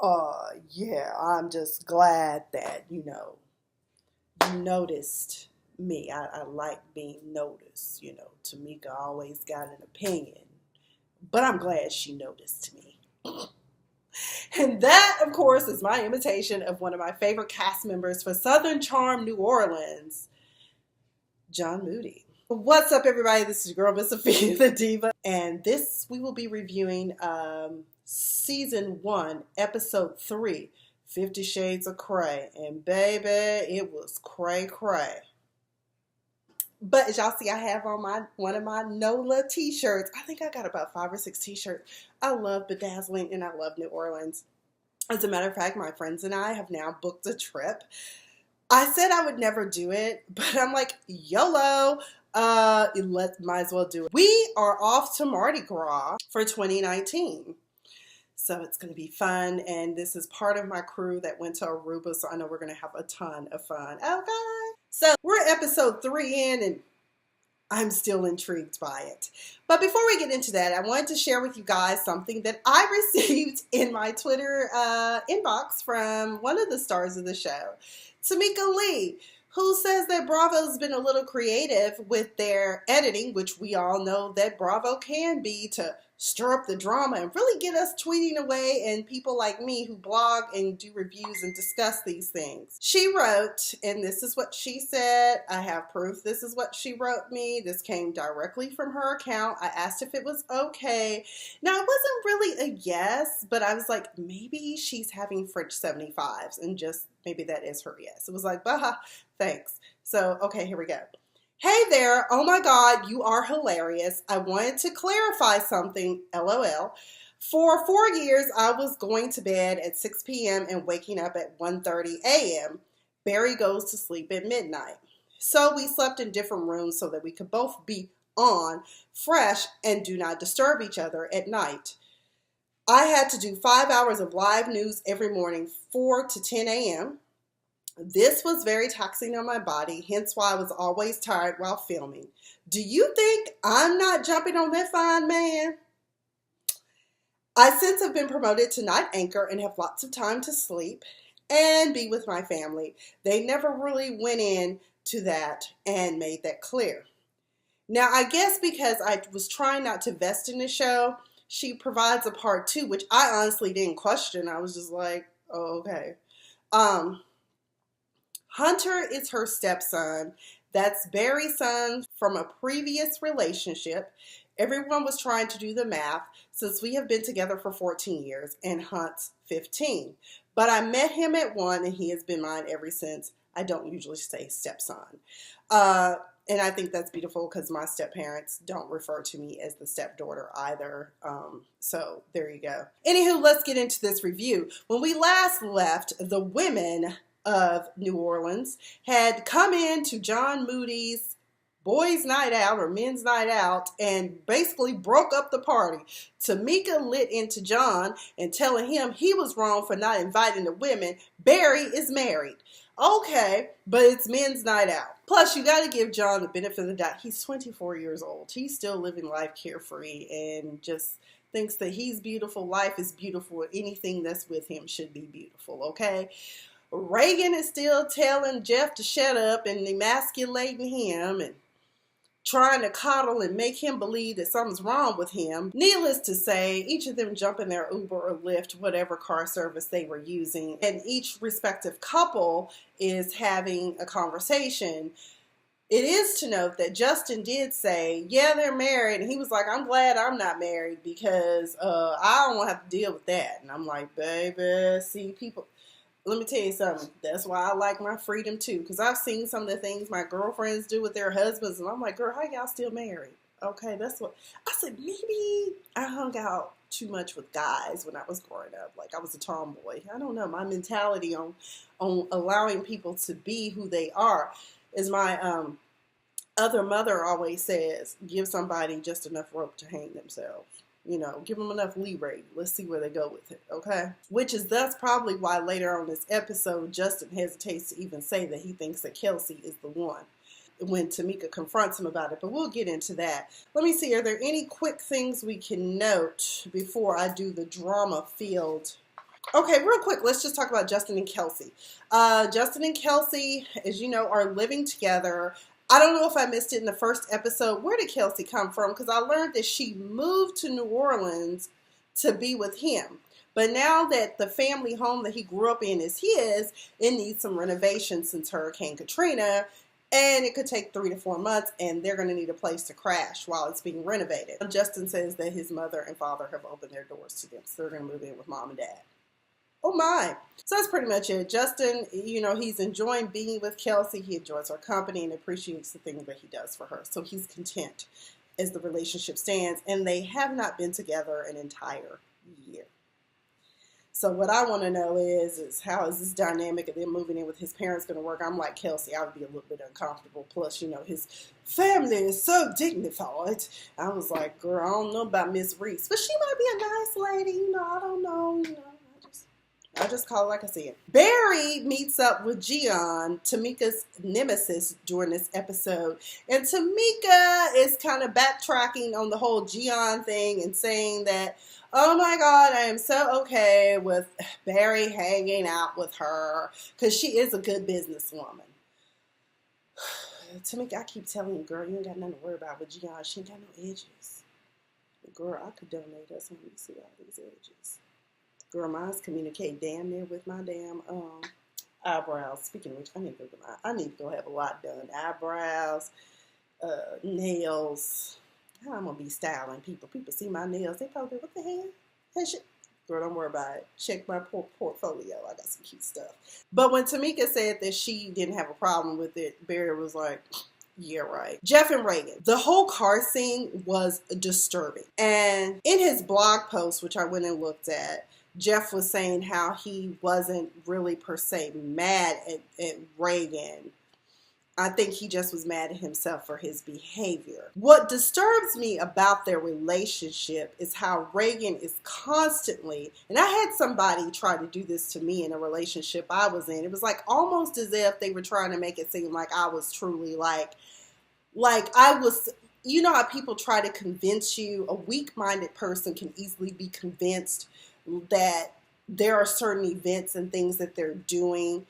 Yeah, I'm just glad that, you noticed me. I like being noticed. Tamika always got an opinion, but I'm glad she noticed me. And that, of course, is my imitation of one of my favorite cast members for Southern Charm New Orleans, John Moody. What's up, everybody? This is your girl, Miss Sophia the Diva, and this we will be reviewing season 1, episode 3, 50 Shades of Cray. And baby, it was cray cray. But as y'all see, I have on one of my NOLA t-shirts. I think I got about 5 or 6 t-shirts. I love bedazzling and I love New Orleans. As a matter of fact, my friends and I have now booked a trip. I said I would never do it, but I'm like, YOLO, might as well do it. We are off to Mardi Gras for 2019. So it's going to be fun, and this is part of my crew that went to Aruba, so I know we're going to have a ton of fun. Okay. So we're episode 3 in, and I'm still intrigued by it. But before we get into that, I wanted to share with you guys something that I received in my Twitter inbox from one of the stars of the show, Tamica Lee, who says that Bravo's been a little creative with their editing, which we all know that Bravo can be to stir up the drama and really get us tweeting away and people like me who blog and do reviews and discuss these things. She wrote, and this is what she said. I have proof this is what she wrote me. This came directly from her account. I asked if it was okay. Now, it wasn't really a yes, but I was like, maybe she's having French 75s and just maybe that is her yes. It was like, bah, thanks. So, okay, here we go. Hey there, oh my God, you are hilarious. I wanted to clarify something, LOL. For 4 years, I was going to bed at 6 p.m. and waking up at 1:30 a.m. Barry goes to sleep at midnight. So we slept in different rooms so that we could both be on, fresh, and do not disturb each other at night. I had to do 5 hours of live news every morning, 4 to 10 a.m. This was very taxing on my body, hence why I was always tired while filming. Do you think I'm not jumping on that fine man? I since have been promoted to night anchor and have lots of time to sleep and be with my family. They never really went into that and made that clear. Now, I guess because I was trying not to vest in the show, she provides a part 2, which I honestly didn't question. I was just like, oh, okay. Hunter is her stepson. That's Barry's son from a previous relationship. Everyone was trying to do the math since we have been together for 14 years and Hunt's 15. But I met him at 1 and he has been mine ever since. I don't usually say stepson. And I think that's beautiful because my step-parents don't refer to me as the stepdaughter either. So there you go. Anywho, let's get into this review. When we last left, the women of New Orleans had come in to John Moody's boys' night out or men's night out and basically broke up the party. Tamica lit into John and telling him he was wrong for not inviting the women. Barry is married. Okay, but it's men's night out. Plus, you got to give John the benefit of the doubt. He's 24 years old. He's still living life carefree and just thinks that he's beautiful. Life is beautiful. Anything that's with him should be beautiful, okay? Reagan is still telling Jeff to shut up and emasculating him and trying to coddle and make him believe that something's wrong with him. Needless to say, each of them jump in their Uber or Lyft, whatever car service they were using, and each respective couple is having a conversation. It is to note that Justin did say, yeah, they're married, and he was like, I'm glad I'm not married because I don't have to deal with that. And I'm like, baby, see, people... Let me tell you something. That's why I like my freedom too. Because I've seen some of the things my girlfriends do with their husbands. And I'm like, girl, how y'all still married? Okay, that's what. I said, maybe I hung out too much with guys when I was growing up. Like I was a tomboy. I don't know. My mentality on allowing people to be who they are is my other mother always says, give somebody just enough rope to hang themselves. You know, give them enough leeway. Let's see where they go with it, okay? Which is thus probably why later on this episode, Justin hesitates to even say that he thinks that Kelsey is the one when Tamica confronts him about it. But we'll get into that. Let me see, are there any quick things we can note before I do the drama field? Okay, real quick, let's just talk about Justin and Kelsey. Justin and Kelsey, as you know, are living together. I don't know if I missed it in the first episode. Where did Kelsey come from? Because I learned that she moved to New Orleans to be with him. But now that the family home that he grew up in is his, it needs some renovation since Hurricane Katrina. And it could take 3 to 4 months, and they're going to need a place to crash while it's being renovated. Justin says that his mother and father have opened their doors to them, so they're going to move in with mom and dad. Oh my. So that's pretty much it. Justin, you know, he's enjoying being with Kelsey. He enjoys her company and appreciates the things that he does for her. So he's content as the relationship stands. And they have not been together an entire year. So what I want to know is how is this dynamic of them moving in with his parents going to work? I'm like Kelsey. I would be a little bit uncomfortable. Plus, you know, his family is so dignified. I was like, girl, I don't know about Miss Reese. But she might be a nice lady. You know, I don't know, you know. I just call it like I see it. Barry meets up with Gian, Tamica's nemesis, during this episode. And Tamica is kind of backtracking on the whole Gian thing and saying that, oh my God, I am so okay with Barry hanging out with her because she is a good businesswoman. Tamica, I keep telling you, girl, you ain't got nothing to worry about with Gian. She ain't got no edges. Girl, I could donate us when you see all these edges. Girl, mine's communicate damn near with my damn eyebrows. Speaking of which, I need to go have a lot done. Eyebrows, nails. How I'm gonna be styling people. People see my nails, they probably, what the hell? That shit. Girl, don't worry about it. Check my portfolio. I got some cute stuff. But when Tamica said that she didn't have a problem with it, Barry was like, yeah, right. Jeff and Reagan. The whole car scene was disturbing. And in his blog post, which I went and looked at, Jeff was saying how he wasn't really per se mad at Reagan. I think he just was mad at himself for his behavior. What disturbs me about their relationship is how Reagan is constantly, and I had somebody try to do this to me in a relationship I was in. It was like almost as if they were trying to make it seem like I was truly like I was, you know how people try to convince you, a weak-minded person can easily be convinced that there are certain events and things that they're doing,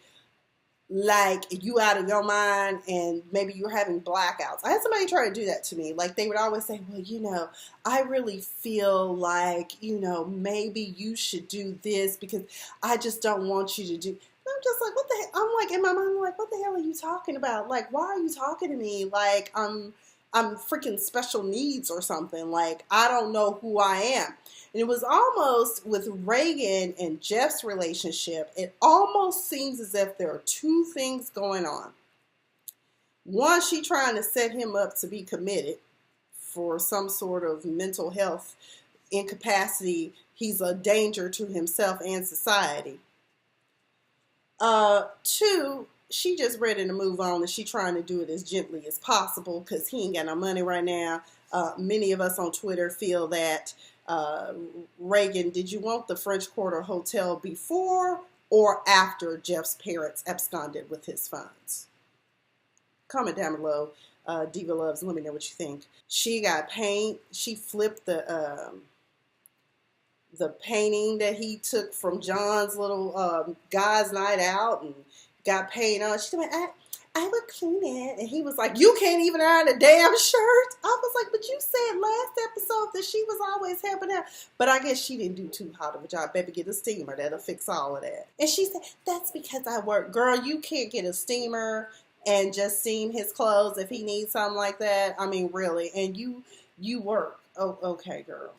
like you out of your mind and maybe you're having blackouts. I had somebody try to do that to me. Like they would always say, well, you know, I really feel like, you know, maybe you should do this because I just don't want you to do. And I'm just like, what the heck? I'm like, in my mind, I'm like, what the hell are you talking about? Like, why are you talking to me? Like, I'm freaking special needs or something. Like, I don't know who I am. And it was almost with Reagan and Jeff's relationship, it almost seems as if there are two things going on. One, she trying to set him up to be committed for some sort of mental health incapacity. He's a danger to himself and society. Two, she just ready to move on and she trying to do it as gently as possible because he ain't got no money right now. Many of us on Twitter feel that Reagan, did you want the French Quarter Hotel before or after Jeff's parents absconded with his funds? Comment down below. Diva Loves, let me know what you think. She got paint. She flipped the painting that he took from John's little guy's night out and got paint on. She went, I would clean it. And he was like, you can't even iron a damn shirt. I was like, but you said last episode that she was always helping out. But I guess she didn't do too hot of a job. Baby, get a steamer. That'll fix all of that. And she said, that's because I work. Girl, you can't get a steamer and just steam his clothes if he needs something like that. I mean, really. And you work. Oh, okay, girl.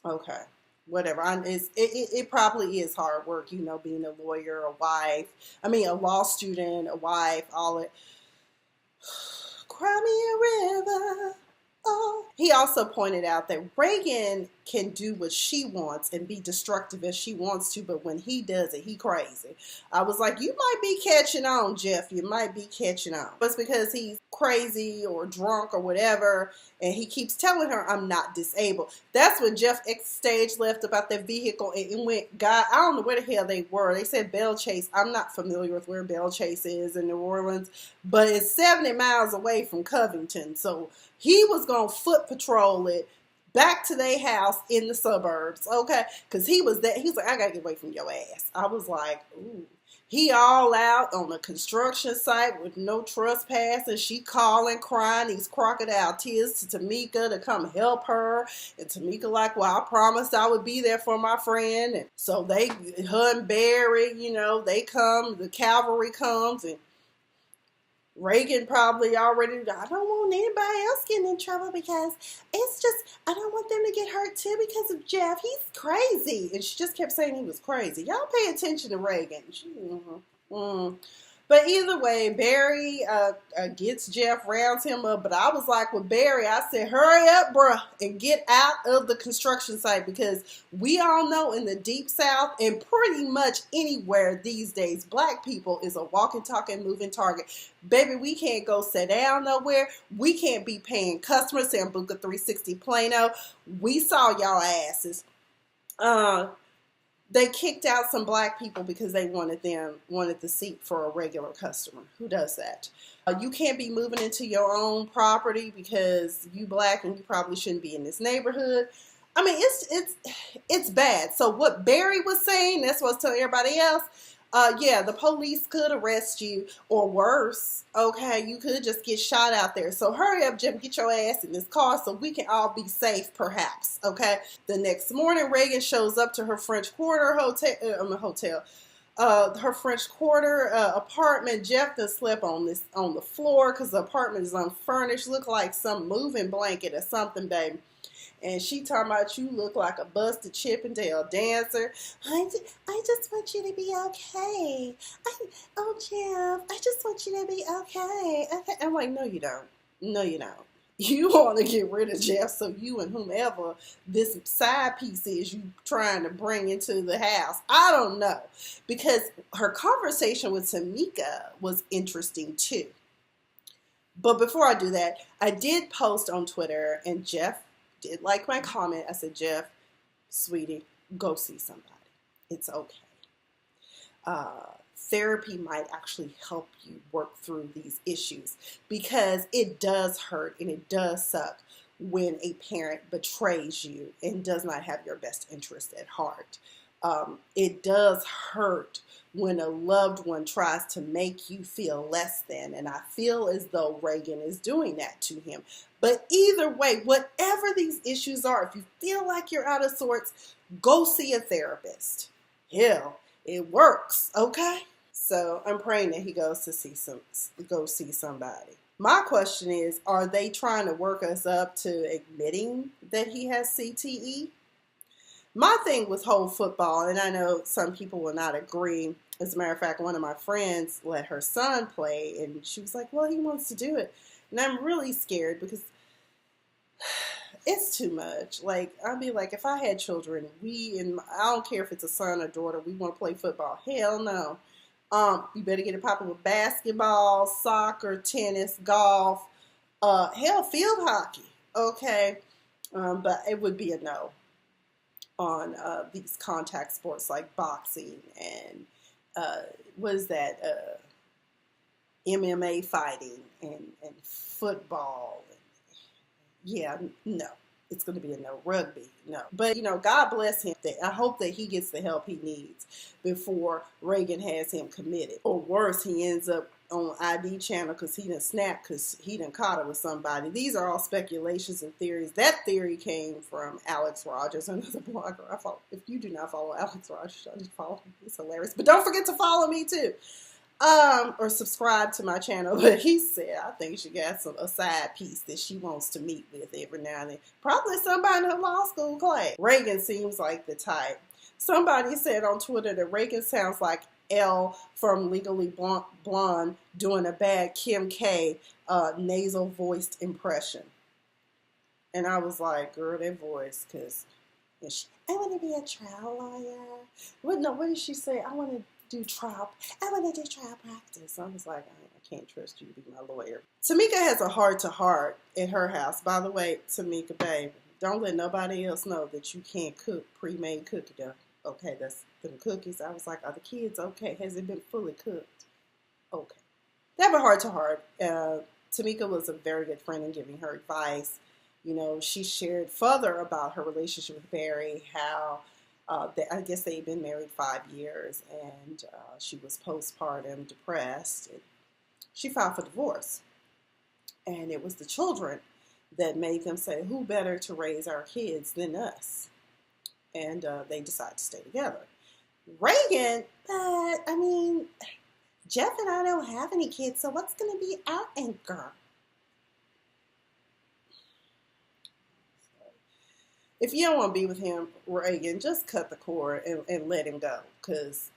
Okay. Whatever. It probably is hard work, you know, being a lawyer, a law student, a wife, all it. Cry me a river. Oh. He also pointed out that Reagan can do what she wants and be destructive as she wants to, but when he does it, he crazy. I was like, you might be catching on, Jeff. You might be catching on. It's because he's crazy or drunk or whatever, and he keeps telling her, I'm not disabled. That's when Jeff stage left about that vehicle and it went, God, I don't know where the hell they were. They said Belle Chase. I'm not familiar with where Belle Chase is in New Orleans, but it's 70 miles away from Covington. So he was going to foot patrol it back to their house in the suburbs, okay? Because he was there. He was like, I got to get away from your ass. I was like, ooh. He all out on a construction site with no trespass, and she calling, crying these crocodile tears to Tamica to come help her. And Tamica like, well, I promised I would be there for my friend. And so her and Barry, they come, the cavalry comes, and Reagan probably already, I don't want anybody else getting in trouble because it's just, I don't want them to get hurt too because of Jeff. He's crazy. And she just kept saying he was crazy. Y'all pay attention to Reagan. But either way, Barry gets Jeff, rounds him up. But I was like with Barry, I said, hurry up, bruh, and get out of the construction site, because we all know in the Deep South and pretty much anywhere these days, black people is a walking, talking, moving target. Baby, we can't go sit down nowhere. We can't be paying customers, Sambuca 360 Plano. We saw y'all asses. They kicked out some black people because they wanted the seat for a regular customer. Who does that? You can't be moving into your own property because you black and you probably shouldn't be in this neighborhood. I mean, it's bad. So what Barry was saying, that's what I was telling everybody else. Yeah, the police could arrest you, or worse, okay, you could just get shot out there. So hurry up, Jeff, get your ass in this car so we can all be safe, perhaps, okay? The next morning, Reagan shows up to her French Quarter her French Quarter apartment. Jeff done slept on the floor because the apartment is unfurnished, look like some moving blanket or something, baby. And she talking about, you look like a busted Chippendale dancer. I just want you to be okay. Oh, Jeff, I just want you to be okay. I'm like, no, you don't. No, you don't. You want to get rid of Jeff so you and whomever this side piece is you trying to bring into the house. I don't know. Because her conversation with Tamica was interesting too. But before I do that, I did post on Twitter, and Jeff did like my comment. I said, Jeff, sweetie, go see somebody. It's okay. Therapy might actually help you work through these issues, because it does hurt and it does suck when a parent betrays you and does not have your best interest at heart. It does hurt when a loved one tries to make you feel less than, and I feel as though Reagan is doing that to him. But either way, whatever these issues are, if you feel like you're out of sorts, go see a therapist. Hell, it works, okay? So I'm praying that he goes to see somebody. My question is, are they trying to work us up to admitting that he has CTE? My thing with whole football, and I know some people will not agree. As a matter of fact, one of my friends let her son play, and she was like, well, he wants to do it. And I'm really scared because it's too much. Like, I'd be like, if I had children, I don't care if it's a son or daughter, we want to play football. Hell no. You better get it popping with basketball, soccer, tennis, golf, hell, field hockey. Okay. But it would be a no on these contact sports like boxing and MMA fighting and football. Yeah, no. It's going to be a no. Rugby, no. But, God bless him. I hope that he gets the help he needs before Reagan has him committed. Or worse, he ends up on ID channel because he done snapped because he done caught it with somebody. These are all speculations and theories. That theory came from Alex Rogers, another blogger. If you do not follow Alex Rogers, I just follow him. It's hilarious. But don't forget to follow me too. Or subscribe to my channel. But he said, I think she got a side piece that she wants to meet with every now and then. Probably somebody in her law school class. Reagan seems like the type. Somebody said on Twitter that Reagan sounds like Elle from Legally Blonde doing a bad Kim K nasal voiced impression. And I was like, girl, that voice, because I want to be a trial lawyer. What did she say? I want to do trial practice. I was like, I can't trust you to be my lawyer. Tamica has a heart-to-heart at her house. By the way, Tamica, babe, don't let nobody else know that you can't cook pre-made cookie dough. Okay, that's them cookies. I was like, are the kids okay? Has it been fully cooked? Okay. They have a heart-to-heart. Tamica was a very good friend in giving her advice. You know, she shared further about her relationship with Barry, how I guess they'd been married 5 years, and she was postpartum depressed. And she filed for divorce, and it was the children that made them say, who better to raise our kids than us? And they decided to stay together. Reagan, but I mean, Jeff and I don't have any kids, so what's going to be our anchor? If you don't want to be with him, Reagan, just cut the cord and let him go, because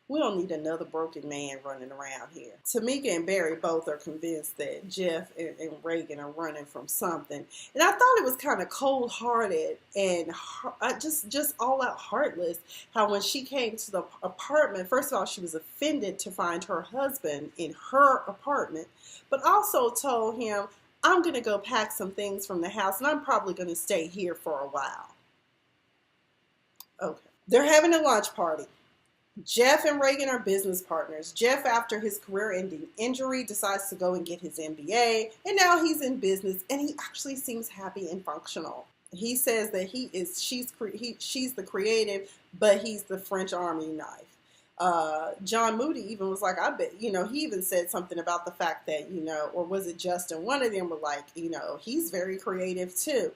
we don't need another broken man running around here. Tamika and Barry both are convinced that Jeff and Reagan are running from something. And I thought it was kind of cold-hearted and just all out heartless how when she came to the apartment, first of all, she was offended to find her husband in her apartment, but also told him, I'm going to go pack some things from the house and I'm probably going to stay here for a while. Okay. They're having a lunch party. Jeff and Reagan are business partners. Jeff, after his career-ending injury, decides to go and get his MBA, and now he's in business, and he actually seems happy and functional. He says that she's the creative, but he's the French Army knife. John Moody even was like, I bet, he even said something about the fact that, or was it Justin? One of them were like, he's very creative too.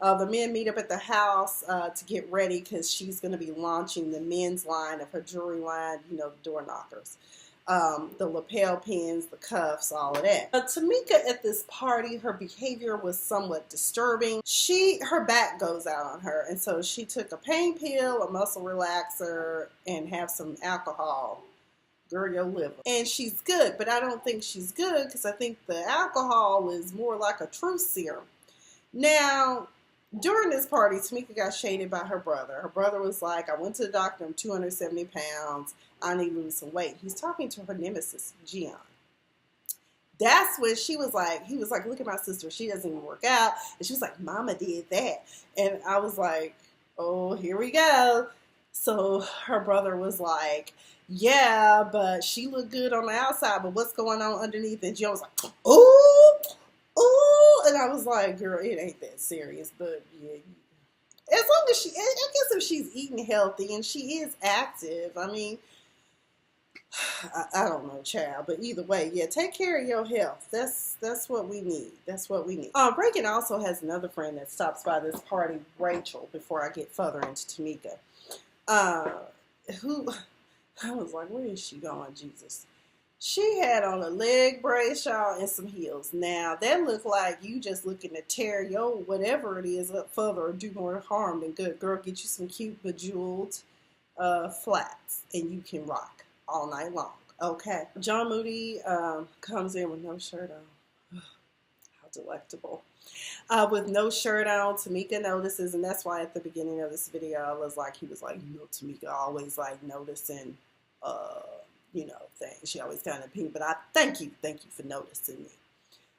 The men meet up at the house to get ready because she's going to be launching the men's line of her jewelry line, the door knockers, the lapel pins, the cuffs, all of that. Tamica at this party, her behavior was somewhat disturbing. Her back goes out on her, and so she took a pain pill, a muscle relaxer, and have some alcohol. Girl, your liver. And she's good, but I don't think she's good because I think the alcohol is more like a truth serum. Now, during this party, Tamica got shaded by her brother. Her brother was like, I went to the doctor, I'm 270 pounds, I need to lose some weight. He's talking to her nemesis, Gian. That's when he was like, look at my sister, she doesn't even work out. And she was like, Mama did that. And I was like, oh, here we go. So her brother was like, yeah, but she looked good on the outside, but what's going on underneath? And Gian was like, ooh. And I was like, girl, it ain't that serious, but yeah. As long as I guess if she's eating healthy and she is active, I mean, I don't know, child, but either way, yeah, take care of your health. That's what we need. That's what we need. Reagan also has another friend that stops by this party, Rachel, before I get further into Tamica, who, I was like, where is she going, Jesus? She had on a leg brace, y'all, and some heels. Now, that looked like you just looking to tear your whatever it is up further or do more harm than good. Girl, get you some cute bejeweled flats, and you can rock all night long, okay? John Moody comes in with no shirt on. How delectable. With no shirt on, Tamica notices, and that's why at the beginning of this video, I was like, Tamica always like noticing, things. She always kind of pink, but I thank you for noticing me.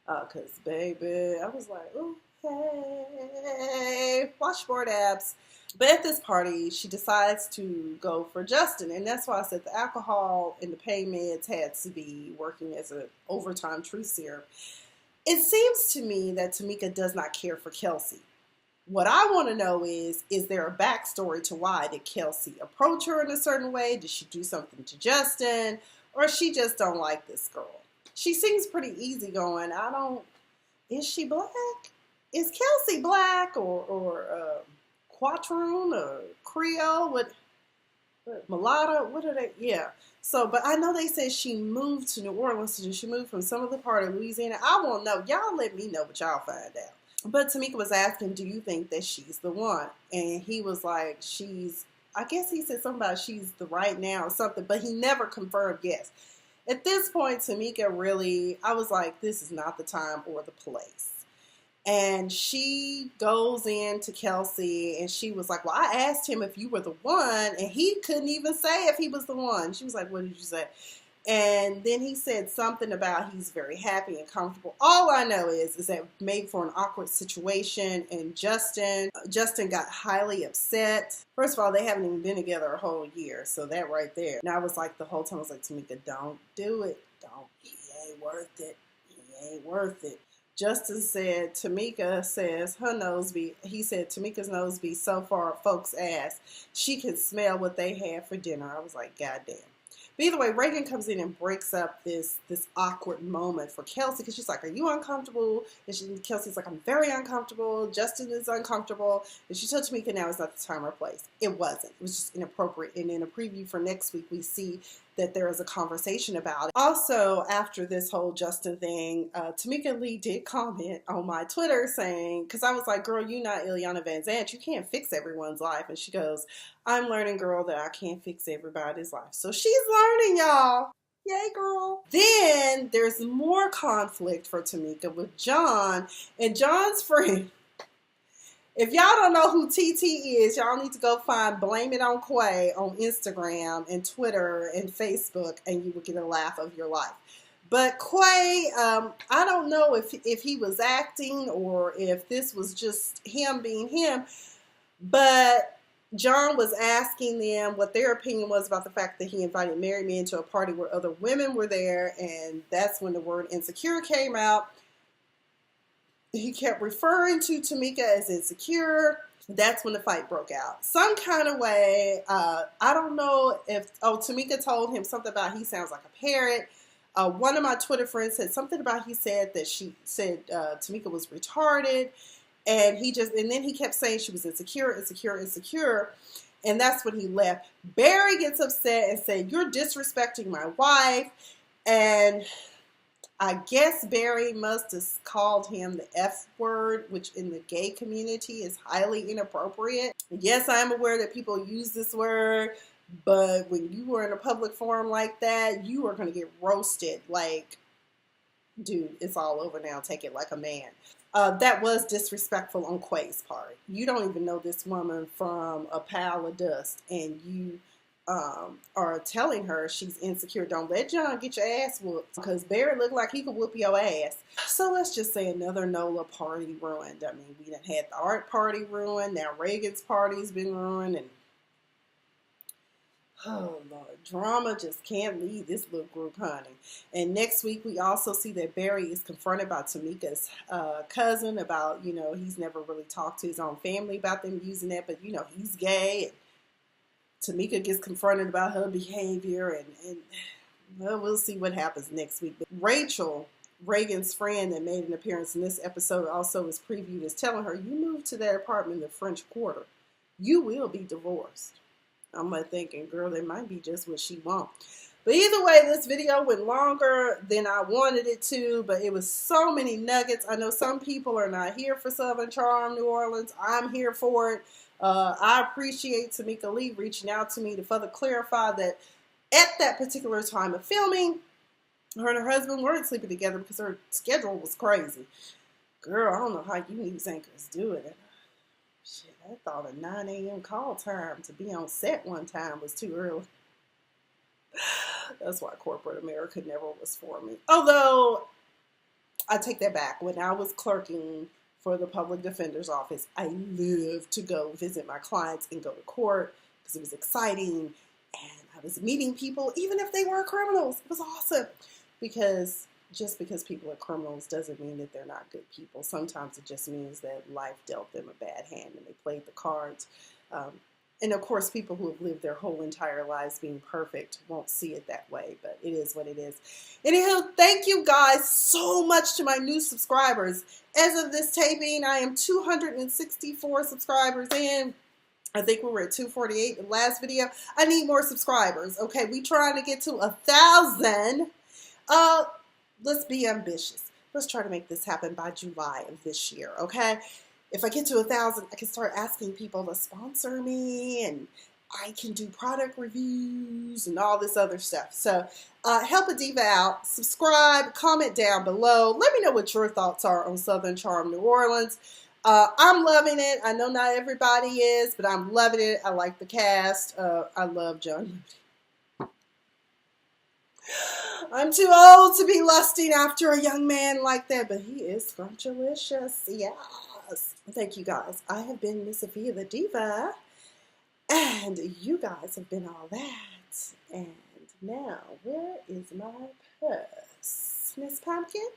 Cause baby, I was like, oh, hey, washboard abs. But at this party, she decides to go for Justin, and that's why I said the alcohol and the pain meds had to be working as an overtime truth serum. It seems to me that Tamica does not care for Kelsey. What I want to know is there a backstory to why did Kelsey approach her in a certain way? Did she do something to Justin? Or she just don't like this girl? She seems pretty easygoing. Is she black? Is Kelsey black or Quatroon or Creole? What mulatto? What are they? Yeah. So, but I know they said she moved to New Orleans. So she moved from some other part of Louisiana. I won't know. Y'all let me know what y'all find out. But Tamica was asking, do you think that she's the one? And he was like, I guess he said something about she's the right now or something, but he never confirmed yes. At this point, Tamica really, I was like, this is not the time or the place. And she goes in to Kelsey and she was like, well, I asked him if you were the one and he couldn't even say if he was the one. She was like, what did you say? And then he said something about he's very happy and comfortable. All I know is that it made for an awkward situation, and Justin got highly upset. First of all, they haven't even been together a whole year, so that right there. And I was like, the whole time I was like, Tamica, don't do it. Don't. He ain't worth it. He ain't worth it. Justin said, Tamica says her nose be, he said, Tamica's nose be so far up folks' ass. She can smell what they had for dinner. I was like, God damn. But either way, Reagan comes in and breaks up this awkward moment for Kelsey because she's like, are you uncomfortable? And Kelsey's like, I'm very uncomfortable. Justin is uncomfortable. And she told Tamica now is not the time or place. It wasn't. It was just inappropriate. And in a preview for next week, we see that there is a conversation about it. Also, after this whole Justin thing, Tamica Lee did comment on my Twitter saying, because I was like, girl, you not Ileana Van Zant. You can't fix everyone's life. And she goes, I'm learning, girl, that I can't fix everybody's life. So she's learning, y'all. Yay, girl. Then there's more conflict for Tamica with John and John's friend. If y'all don't know who TT is, y'all need to go find Blame It on Quay on Instagram and Twitter and Facebook, and you will get a laugh of your life. But Quay, I don't know if he was acting or if this was just him being him, but John was asking them what their opinion was about the fact that he invited married men to a party where other women were there, and that's when the word insecure came out. He kept referring to Tamica as insecure. That's when the fight broke out. Some kind of way, I don't know if, Tamica told him something about he sounds like a parrot. One of my Twitter friends said something about he said that she said Tamica was retarded. And then he kept saying she was insecure. And that's when he left. Barry gets upset and said, you're disrespecting my wife. And I guess Barry must have called him the F word, which in the gay community is highly inappropriate. Yes, I am aware that people use this word, but when you are in a public forum like that, you are going to get roasted. Like, dude, it's all over now. Take it like a man. That was disrespectful on Quay's part. You don't even know this woman from a pile of dust, and you are telling her she's insecure. Don't let John get your ass whooped, because Barry looked like he could whoop your ass. So let's just say another NOLA party ruined. I mean, we done had the art party ruined. Now Reagan's party's been ruined, and oh Lord, drama just can't leave this little group, honey. And next week we also see that Barry is confronted by Tamica's cousin about, he's never really talked to his own family about them using that, but he's gay. And Tamica gets confronted about her behavior, and well, we'll see what happens next week. But Rachel, Reagan's friend that made an appearance in this episode, also is previewed as telling her, you moved to that apartment in the French Quarter. You will be divorced. I'm like thinking, girl, it might be just what she wants. But either way, this video went longer than I wanted it to, but it was so many nuggets. I know some people are not here for Southern Charm New Orleans. I'm here for it. I appreciate Tamica Lee reaching out to me to further clarify that at that particular time of filming, her and her husband weren't sleeping together because her schedule was crazy. Girl, I don't know how you news anchors do it. Shit, I thought a 9 a.m. call time to be on set one time was too early. That's why corporate America never was for me. Although, I take that back. When I was clerking for the public defender's office, I loved to go visit my clients and go to court because it was exciting. And I was meeting people, even if they were criminals. It was awesome. Because just because people are criminals doesn't mean that they're not good people. Sometimes it just means that life dealt them a bad hand and they played the cards. And of course, people who have lived their whole entire lives being perfect won't see it that way, but it is what it is. Anyhow, thank you guys so much to my new subscribers. As of this taping, I am 264 subscribers in. I think we were at 248 in the last video. I need more subscribers. Okay, we trying to get to 1,000. Let's be ambitious. Let's try to make this happen by July of this year, okay? If I get to 1,000, I can start asking people to sponsor me, and I can do product reviews and all this other stuff. So help a diva out. Subscribe, comment down below. Let me know what your thoughts are on Southern Charm New Orleans. I'm loving it. I know not everybody is, but I'm loving it. I like the cast. I love John. I'm too old to be lusting after a young man like that, but he is scrumptious. Yes. Thank you guys. I have been Miss Sophia the Diva, and you guys have been all that. And now, where is my purse? Miss Pumpkin?